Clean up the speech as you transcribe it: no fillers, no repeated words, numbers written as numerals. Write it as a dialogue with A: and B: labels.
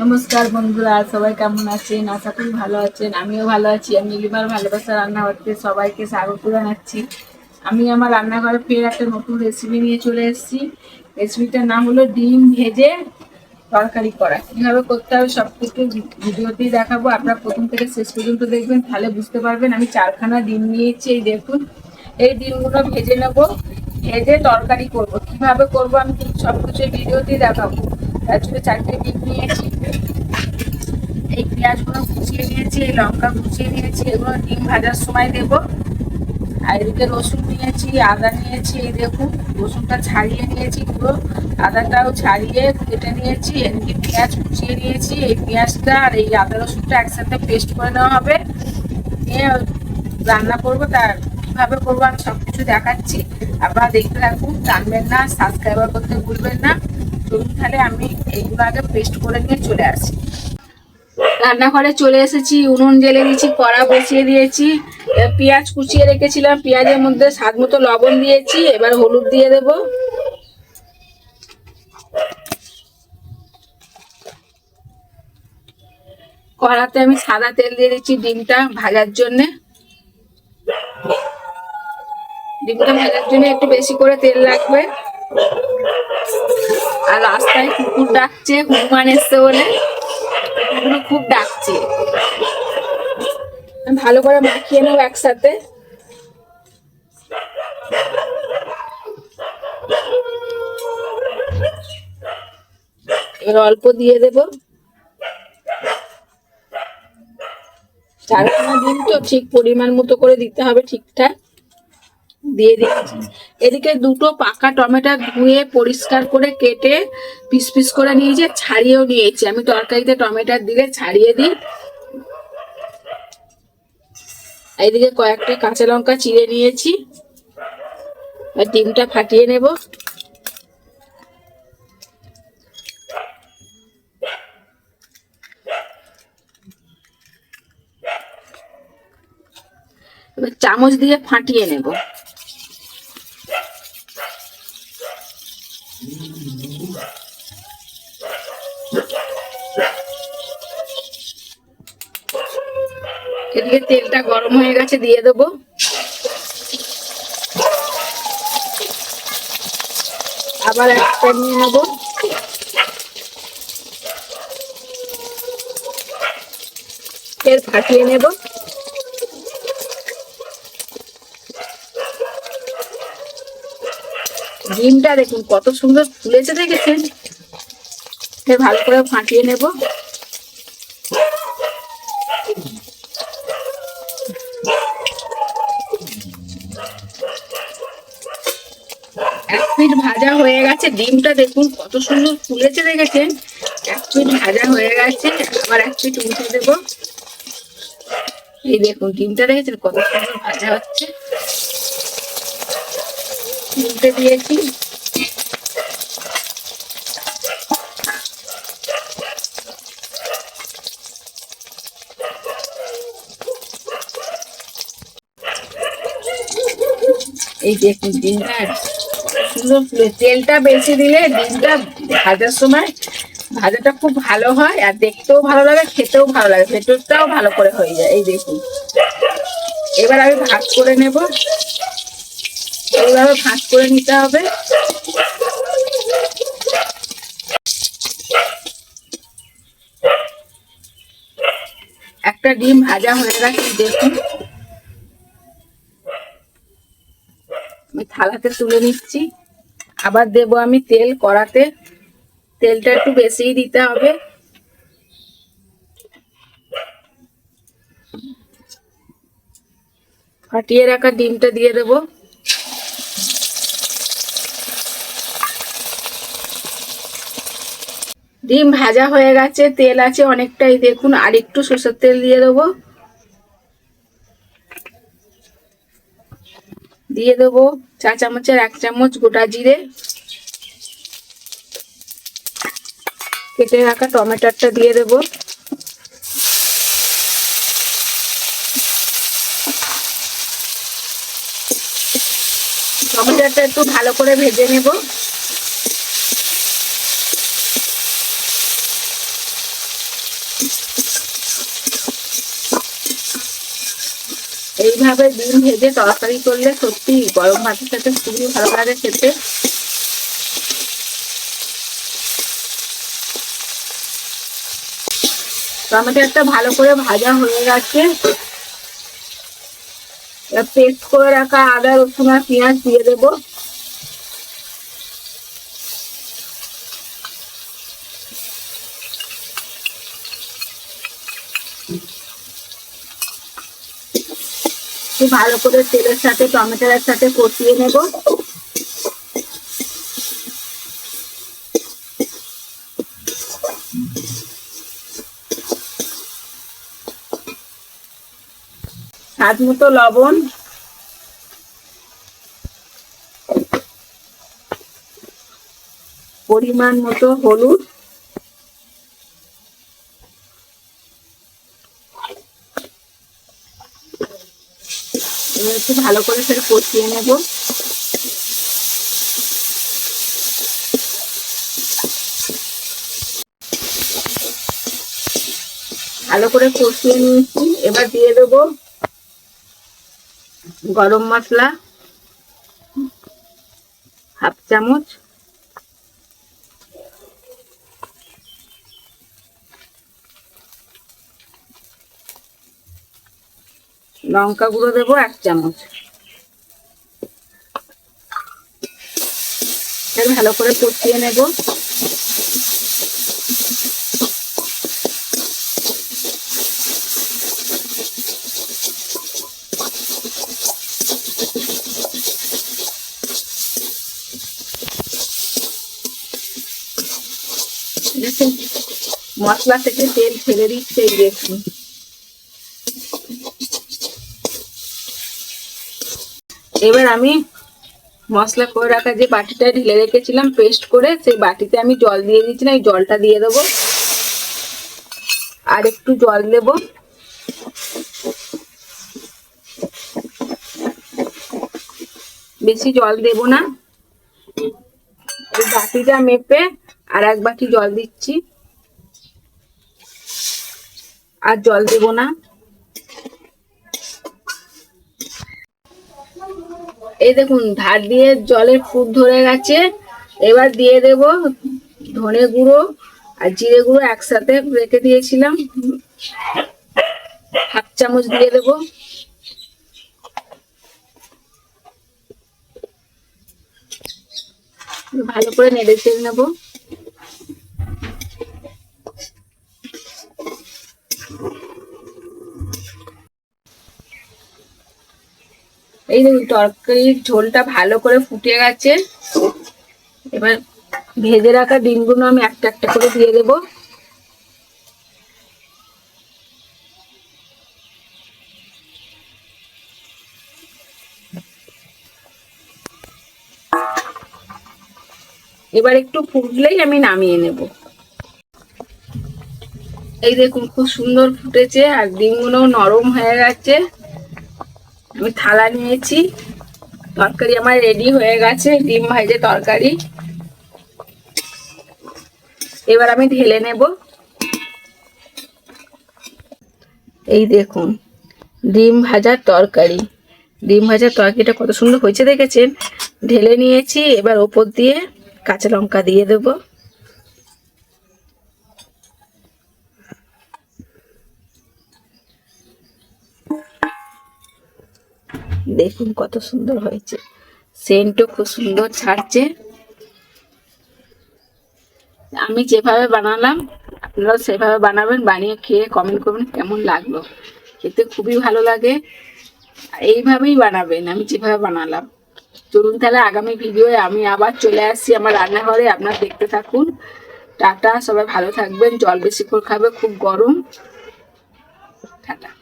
A: নমস্কার বন্ধুরা, সবাই কেমন আছেন? আশা করি ভালো আছেন। আমিও ভালো আছি। আমি নীলিমার ভালোবাসা রান্নাঘরতে সবাইকে স্বাগত জানাচ্ছি। আমি আমার রান্নাঘরে ফের একটা নতুন রেসিপি নিয়ে চলে এসেছি। রেসিপিটার নাম হলো ডিম ভেজে তরকারি করা। কীভাবে করতে হবে সব কিছু ভিডিওতেই দেখাবো। আপনারা প্রথম থেকে শেষ পর্যন্ত দেখবেন, তাহলে বুঝতে পারবেন। আমি 4খানা ডিম নিয়েছি, এই দেখুন। এই ডিমগুলো ভেজে নেব, ভেজে তরকারি করব। কিভাবে করব আমি সব কিছু ভিডিওতেই দেখাবো। তার জন্য 4টে ডিম নিয়েছি, এই পেঁয়াজগুলো কুচিয়ে নিয়েছি, এই লঙ্কা কুচিয়ে নিয়েছি, এগুলো ডিম ভাজার সময় দেব। আর এদিকে রসুন নিয়েছি, আদা নিয়েছি, এই দেখুন রসুনটা ছাড়িয়ে নিয়েছি পুরো, আদাটাও ছাড়িয়ে কেটে নিয়েছি। এদিকে পেঁয়াজ কুচিয়ে নিয়েছি, এই পেঁয়াজটা আর এই আদা রসুনটা একসাথে পেস্ট করে নেওয়া হবে, নিয়ে রান্না করবো। তার কীভাবে করবো আমি সব কিছু দেখাচ্ছি, আপনারা দেখতে থাকুন, জানবেন না, সাবস্ক্রাইবার করতে ভুলবেন না। চলুন তাহলে আমি এইগুলো আগে পেস্ট করে নিয়ে চলে আসি। রান্নাঘরে চলে এসেছি, উনুন জ্বেলে দিয়েছি, কড়া বসিয়ে দিয়েছি। পেঁয়াজ কুচিয়ে রেখেছিলাম, পেঁয়াজের মধ্যে স্বাদ মতো লবণ দিয়েছি, এবার হলুদ দিয়ে দেব। কড়াতে আমি সাদা তেল দিয়ে দিচ্ছি ডিমটা ভাজার জন্য। ডিমটা ভাজার জন্য একটু বেশি করে তেল লাগবে। আর রাস্তায় কুকুর ডাকছে, হনুমান এসছে বলে খুব ডাকছে। ভালো করে মাখিয়ে নেব একসাথে। এবার অল্প দিয়ে দেব, 4খানা ডিম তো ঠিক পরিমাণ মতো করে দিতে হবে, ঠিকঠাক দিয়ে দিচ্ছি। এদিকে দুটো পাকা টমেটো ধুয়ে পরিষ্কার করে কেটে পিস পিস করে নিয়েছি, ছাড়িয়েও নিয়েছি। আমি তরকারিতে টমেটো দিলে ছাড়িয়ে দিই। এইদিকে কয়েকটা কাঁচা লঙ্কা চিড়ে নিয়েছি, আর ডিমটা ফাটিয়ে নেব। এবার চামচ দিয়ে ফাটিয়ে নেব। এদিকে তেলটা গরম হয়ে গেছে, দিয়ে দেবো। আবার একটা নিয়ে নেব, ফের ফাটিয়ে নেব। ডিমটা দেখুন কত সুন্দর ফুলেছে, দেখেছেন? ফের ভালো করে ফাটিয়ে নেব। এক পিঠ ভাজা হয়ে গেছে, ডিমটা দেখুন কত সুন্দর ফুলেছে, দেখেছেন? এক পিঠ ভাজা হয়ে গেছে, আবার এক পিঠ উল্টে দেব। এই দেখুন ডিমটা দেখেছেন কত সুন্দর ভাজা হচ্ছে। উল্টে দিয়েছি। এই দেখুন ডিমটা সুন্দর ফুলে, তেলটা বেশি দিলে ডিমটা ভাজার সময় ভাজাটা খুব ভালো হয়, আর দেখতেও ভালো লাগে, খেতেও ভালো লাগে, ভেতরটাও ভালো করে হয়ে যায়। এই দেখুন, এবার আমি ভাগ করে নেব। এইভাবে ভাগ করে নিতে হবে। একটা ডিম ভাজা হয়ে গেছে, দেখুন। আমি থালাতে তুলে নিচ্ছি। আবার দেব আমি তেল কড়াতে, তেলটা একটু বেশিই দিতে হবে। ফাটিয়ে রাখা ডিমটা দিয়ে দেব। ডিম ভাজা হয়ে গেছে, তেল আছে অনেকটাই, দেখুন। আর একটু সরষের তেল দিয়ে দেবো। দিয়ে দেবো 4 চামচের 1 চামচ গোটা জিরে। কেটে রাখা টমেটোটা দিয়ে দেবো। টমেটোটা একটু ভালো করে ভেজে নেব। এইভাবে ডিম ভেজে তরকারি করলে সত্যি গরম ভাতের সাথে খুবই ভালো লাগে খেতে। টমেটোটা ভালো করে ভাজা হয়ে গেছে। পেস্ট করে রাখা আদা রসুন আর পেঁয়াজ দিয়ে দেবো। ভালো করে তেলের সাথে টমেটোর সাথে কষিয়ে নেব। স্বাদ মতো লবণ, পরিমাণ মতো হলুদ, এবার একটু ভালো করে সেটা কষিয়ে নেব। ভালো করে কষিয়ে নিয়েছি। এবার দিয়ে দেবো গরম মশলা হাফ চামচ, লঙ্কা গুঁড়ো দেবো 1 চামচ। ভালো করে কষিয়ে নেব। মশলা থেকে তেল ছেড়ে দিচ্ছে, দেখুন। এবার আমি মশলা করে রাখা যে বাটিটা ঢেলে রেখেছিলাম পেস্ট করে, সেই বাটিতে আমি জল দিয়ে দিয়েছিলাম। এই জলটা দিয়ে দেবো, আর একটু জল দেব। বেশি জল দেব না। এই বাটিটা মেপে আর 1 বাটি জল দিচ্ছি, আর জল দেব না। এই দেখুন ধার দিয়ে জলের ফুট ধরে গেছে। এবার দিয়ে দেব ধনে গুঁড়ো আর জিরে গুঁড়ো একসাথে রেখে দিয়েছিলাম, হাফ চামচ দিয়ে দেব। ভালো করে নেড়ে চেড়ে নেব। এই দেখুন তরকারির ঝোলটা ভালো করে ফুটে গেছে। এবার ভেজে রাখা ডিমগুলো আমি একটা একটা করে দিয়ে দেব। এবার একটু ফুটলেই আমি নামিয়ে নেব। এই দেখুন খুব সুন্দর ফুটেছে আর ডিমগুলো নরম হয়ে গেছে। আমি থালা নিয়েছি, তরকারি আমার রেডি হয়ে গেছে, ডিম ভাজে তরকারি। এবার আমি ঢেলে নেব। এই দেখুন ডিম ভাজার তরকারি। ডিম ভাজার তরকারিটা কত সুন্দর হয়েছে দেখেছেন। ঢেলে নিয়েছি। এবার ওপর দিয়ে কাঁচা লঙ্কা দিয়ে দেব। দেখুন কত সুন্দর হয়েছে, সেন্টও খুব সুন্দর ছাড়ছে। আমি যেভাবে বানালাম আপনারাও সেভাবে বানাবেন, বানিয়ে খেয়ে কমেন্ট করবেন কেমন লাগলো। খেতে খুবই ভালো লাগে, এইভাবেই বানাবেন আমি যেভাবে বানালাম। চলুন তাহলে আগামী ভিডিওয়ে আমি আবার চলে আসছি আমার রান্নাঘরে, আপনারা দেখতে থাকুন। টাটা, সবাই ভালো থাকবেন। জল বেশি করে খাবে, খুব গরম। টাটা।